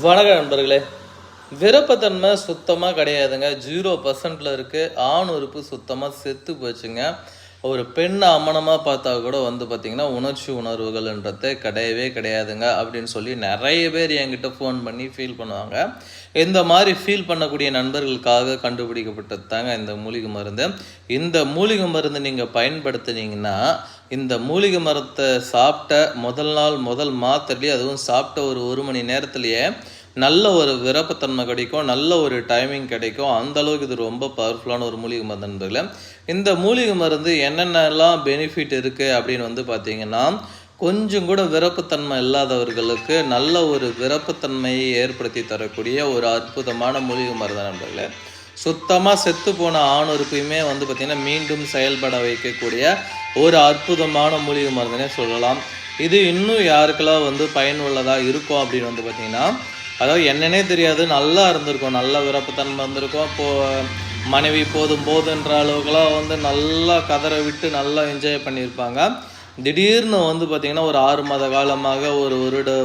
வணக்கம் நண்பர்களே. விருப்பத்தன்மை சுத்தமாக கிடையாதுங்க. 0% இருக்குது. ஆண் உறுப்பு சுத்தமாக செத்து போச்சுங்க. ஒரு பெண்ணை அம்மனமாக பார்த்தா கூட பார்த்திங்கன்னா உணர்ச்சி உணர்வுகள்ன்றதே கிடையவே கிடையாதுங்க அப்படின்னு சொல்லி நிறைய பேர் என்கிட்ட ஃபோன் பண்ணி ஃபீல் பண்ணுவாங்க. இந்த மாதிரி ஃபீல் பண்ணக்கூடிய நண்பர்களுக்காக கண்டுபிடிக்கப்பட்டது தாங்க இந்த மூலிகை மருந்து. இந்த மூலிகை மருந்து நீங்கள் பயன்படுத்துனீங்கன்னா இந்த மூலிகை மரத்தை சாப்பிட்ட முதல் மாத்திரையே, அதுவும் சாப்பிட்ட ஒரு மணி நேரத்துலேயே நல்ல ஒரு விருப்பத்தன்மை கிடைக்கும், நல்ல ஒரு டைமிங் கிடைக்கும். அந்த அளவுக்கு இது ரொம்ப பவர்ஃபுல்லான ஒரு மூலிகை மருந்து நண்பர்களே. இந்த மூலிகை மருந்து என்னென்னலாம் பெனிஃபிட் இருக்குது அப்படின்னு பார்த்தீங்கன்னா, கொஞ்சம் கூட விருப்பத்தன்மை இல்லாதவர்களுக்கு நல்ல ஒரு விருப்பத்தன்மையை ஏற்படுத்தி தரக்கூடிய ஒரு அற்புதமான மூலிகை மருந்து நண்பர்களே. சுத்தமாக செத்து போன ஆணுறுப்பையுமே பார்த்திங்கன்னா மீண்டும் செயல்பட வைக்கக்கூடிய ஒரு அற்புதமான மூலிகை மருந்துனே சொல்லலாம். இது இன்னும் யாருக்கெல்லாம் பயனுள்ளதாக இருக்கும் அப்படின்னு பார்த்திங்கன்னா, அதாவது என்னன்னே தெரியாது, நல்லா இருந்திருக்கும், நல்ல விருப்பத்தன்மை இருந்திருக்கும். இப்போது மனைவி போதுன்ற அளவுக்குலாம் நல்லா கதற விட்டு நல்லா என்ஜாய் பண்ணியிருப்பாங்க. திடீர்னு பார்த்திங்கன்னா ஒரு 6 மாத காலமாக ஒரு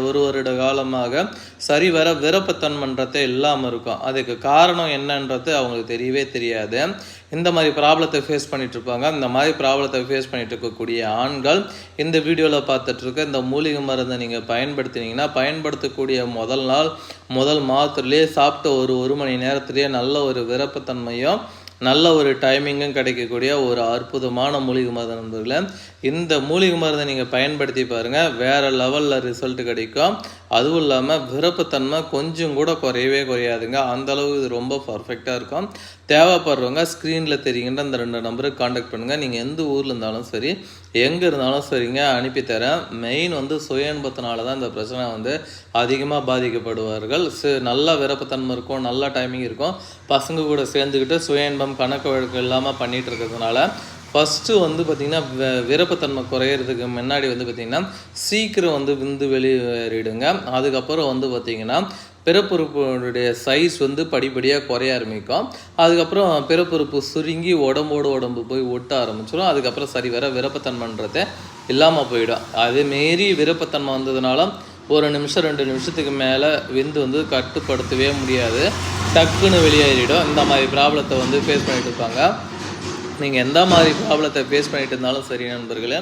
வருட காலமாக சரிவர விருப்பத்தன்மைன்றதே இல்லாமல் இருக்கும். அதுக்கு காரணம் என்னன்றது அவங்களுக்கு தெரியவே தெரியாது. இந்த மாதிரி ப்ராப்ளத்தை ஃபேஸ் பண்ணிகிட்ருப்பாங்க. இந்த மாதிரி ப்ராப்ளத்தை ஃபேஸ் பண்ணிகிட்டு இருக்கக்கூடிய ஆண்கள் இந்த வீடியோவில் பார்த்துட்ருக்க இந்த மூலிகை மருந்தை நீங்கள் பயன்படுத்தினீங்கன்னா, பயன்படுத்தக்கூடிய முதல் மாதத்துலேயே சாப்பிட்ட ஒரு மணி நேரத்துலேயே நல்ல ஒரு விருப்பத்தன்மையும் நல்ல ஒரு டைமிங்கும் கிடைக்கக்கூடிய ஒரு அற்புதமான மூலிகை மருந்து நண்பர்களே. இந்த மூலிகை மருந்தை நீங்கள் பயன்படுத்தி பாருங்கள், வேறு லெவலில் ரிசல்ட் கிடைக்கும். அதுவும் இல்லாமல் விருப்பத்தன்மை கொஞ்சம் கூட குறையவே குறையாதுங்க. அந்தளவு இது ரொம்ப பர்ஃபெக்டாக இருக்கும். தேவைப்படுறவங்க ஸ்க்ரீனில் தெரியுங்கிற அந்த 2 நம்பருக்கு காண்டாக்ட் பண்ணுங்கள். நீங்கள் எந்த ஊரில் இருந்தாலும் சரி, எங்கே இருந்தாலும் சரிங்க, அனுப்பித்தரேன். மெயின் சுய இன்பத்தினால தான் இந்த பிரச்சனை அதிகமாக பாதிக்கப்படுவார்கள். நல்ல விருப்பத்தன்மை இருக்கும், நல்ல டைமிங் இருக்கும். பசங்க கூட சேர்ந்துக்கிட்டு சுய இன்பம் கணக்கு வழக்கு இல்லாமல் பண்ணிகிட்டு இருக்கிறதுனால ஃபஸ்ட்டு பார்த்திங்கன்னா விருப்பத்தன்மை குறையிறதுக்கு முன்னாடி பார்த்திங்கன்னா சீக்கிரம் விந்து வெளியேறிடுங்க. அதுக்கப்புறம் பார்த்திங்கன்னா பிறப்புறுப்புடைய சைஸ் படிப்படியாக குறைய ஆரம்பிக்கும். அதுக்கப்புறம் பிறப்புறுப்பு சுருங்கி உடம்பு போய் ஒட்ட ஆரம்பிச்சிடும். அதுக்கப்புறம் சரி வர விருப்பத்தன்மைன்றதே இல்லாமல் போயிடும். அதேமாரி விருப்பத்தன்மை வந்ததுனால 1 நிமிஷம் 2 நிமிஷத்துக்கு மேலே விந்து கட்டுப்படுத்தவே முடியாது, டக்குன்னு வெளியேறிடும். இந்த மாதிரி ப்ராப்ளத்தை ஃபேஸ் பண்ணிட்டு இருப்பாங்க. நீங்கள் எந்த மாதிரி ப்ராப்ளத்தை ஃபேஸ் பண்ணிட்டு இருந்தாலும் சரி நண்பர்களே,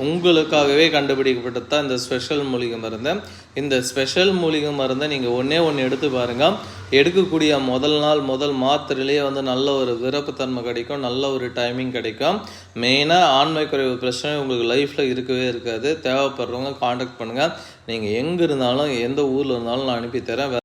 உங்களுக்காகவே கண்டுபிடிக்கப்பட்டது தான் இந்த ஸ்பெஷல் மூலிகை மருந்து. இந்த ஸ்பெஷல் மூலிகை மருந்தை நீங்கள் ஒன்று எடுத்து பாருங்கள். எடுக்கக்கூடிய முதல் மாத்திரையிலேயே நல்ல ஒரு விருப்பத்தன்மை கிடைக்கும், நல்ல ஒரு டைமிங் கிடைக்கும். மெயினாக ஆண்மை குறைவு பிரச்சனை உங்களுக்கு லைஃப்பில் இருக்கவே இருக்காது. தேவைப்படுறவங்க காண்டாக்ட் பண்ணுங்கள். நீங்கள் எங்கே இருந்தாலும் எந்த ஊரில் இருந்தாலும் நான் அனுப்பித்தரேன்.